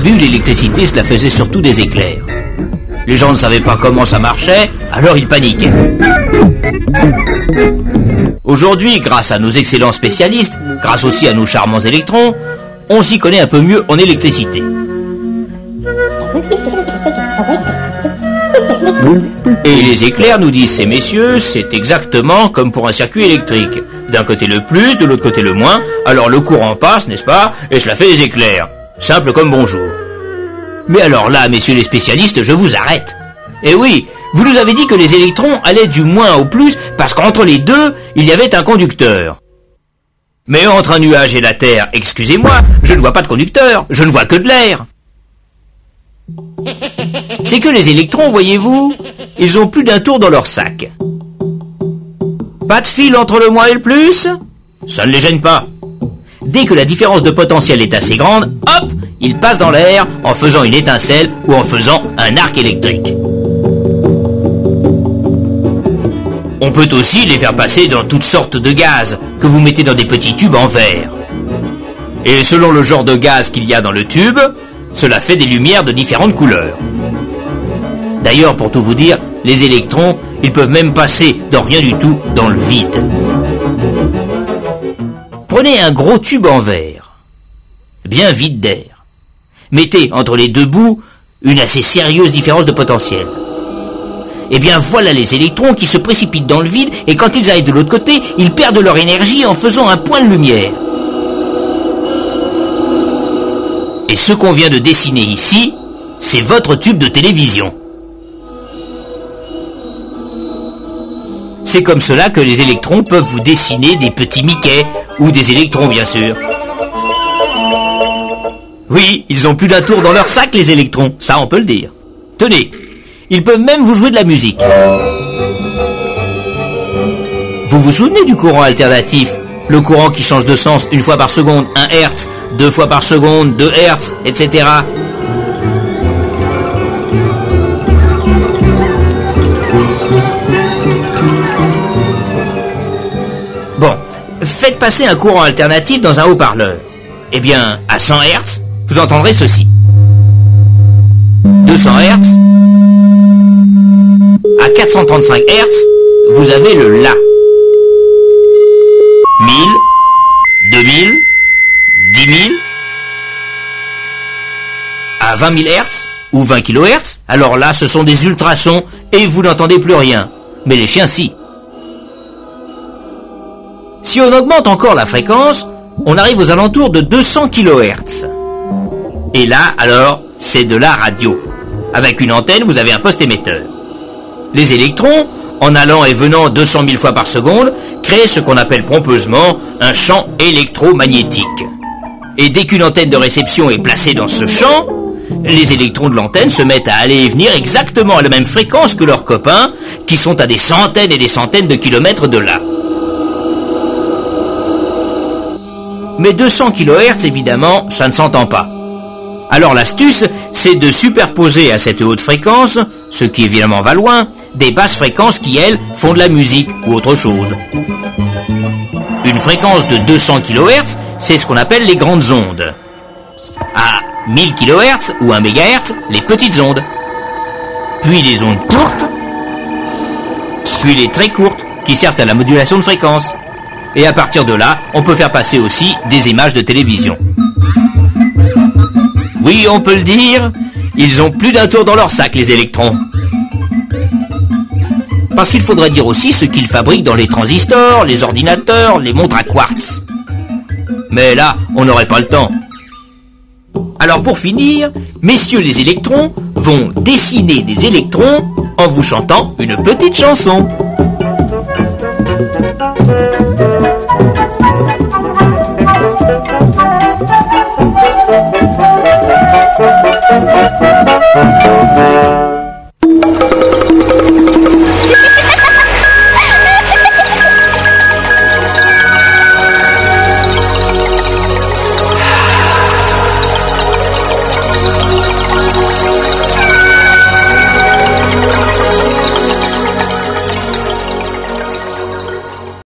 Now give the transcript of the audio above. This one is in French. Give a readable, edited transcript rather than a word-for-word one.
début, l'électricité, cela faisait surtout des éclairs. Les gens ne savaient pas comment ça marchait, alors ils paniquaient. Aujourd'hui, grâce à nos excellents spécialistes, grâce aussi à nos charmants électrons, on s'y connaît un peu mieux en électricité. Et les éclairs, nous disent ces messieurs, c'est exactement comme pour un circuit électrique. D'un côté le plus, de l'autre côté le moins, alors le courant passe, n'est-ce pas, et cela fait des éclairs. Simple comme bonjour. Mais alors là, messieurs les spécialistes, je vous arrête. Eh oui, vous nous avez dit que les électrons allaient du moins au plus, parce qu'entre les deux, il y avait un conducteur. Mais entre un nuage et la Terre, excusez-moi, je ne vois pas de conducteur, je ne vois que de l'air. C'est que les électrons, voyez-vous, ils ont plus d'un tour dans leur sac. Pas de fil entre le moins et le plus, ça ne les gêne pas. Dès que la différence de potentiel est assez grande, hop, ils passent dans l'air en faisant une étincelle ou en faisant un arc électrique. On peut aussi les faire passer dans toutes sortes de gaz que vous mettez dans des petits tubes en verre. Et selon le genre de gaz qu'il y a dans le tube, cela fait des lumières de différentes couleurs. D'ailleurs, pour tout vous dire, les électrons, ils peuvent même passer dans rien du tout dans le vide. Prenez un gros tube en verre, bien vide d'air. Mettez entre les deux bouts une assez sérieuse différence de potentiel. Et bien voilà les électrons qui se précipitent dans le vide et quand ils arrivent de l'autre côté, ils perdent leur énergie en faisant un point de lumière. Et ce qu'on vient de dessiner ici, c'est votre tube de télévision. C'est comme cela que les électrons peuvent vous dessiner des petits Mickey, ou des électrons bien sûr. Oui, ils ont plus d'un tour dans leur sac les électrons, ça on peut le dire. Tenez, ils peuvent même vous jouer de la musique. Vous vous souvenez du courant alternatif? Le courant qui change de sens une fois par seconde, 1 Hertz, 2 fois par seconde, 2 Hertz, etc. Bon, faites passer un courant alternatif dans un haut-parleur. Eh bien, à 100 Hertz, vous entendrez ceci. 200 Hertz. À 435 Hertz, vous avez le La. 1000, 2000, 10 000. À 20 000 Hertz ou 20 kHz, alors là, ce sont des ultrasons et vous n'entendez plus rien. Mais les chiens, si. Si on augmente encore la fréquence, on arrive aux alentours de 200 kHz. Et là, alors, c'est de la radio. Avec une antenne, vous avez un poste émetteur. Les électrons, en allant et venant 200 000 fois par seconde, créent ce qu'on appelle pompeusement un champ électromagnétique. Et dès qu'une antenne de réception est placée dans ce champ, les électrons de l'antenne se mettent à aller et venir exactement à la même fréquence que leurs copains, qui sont à des centaines et des centaines de kilomètres de là. Mais 200 kHz, évidemment, ça ne s'entend pas. Alors l'astuce, c'est de superposer à cette haute fréquence, ce qui évidemment va loin, des basses fréquences qui, elles, font de la musique ou autre chose. Une fréquence de 200 kHz, c'est ce qu'on appelle les grandes ondes. À 1000 kHz ou 1 MHz, les petites ondes. Puis les ondes courtes, puis les très courtes, qui servent à la modulation de fréquence. Et à partir de là, on peut faire passer aussi des images de télévision. Oui, on peut le dire, ils ont plus d'un tour dans leur sac, les électrons. Parce qu'il faudrait dire aussi ce qu'ils fabriquent dans les transistors, les ordinateurs, les montres à quartz. Mais là, on n'aurait pas le temps. Alors pour finir, messieurs les électrons vont dessiner des électrons en vous chantant une petite chanson.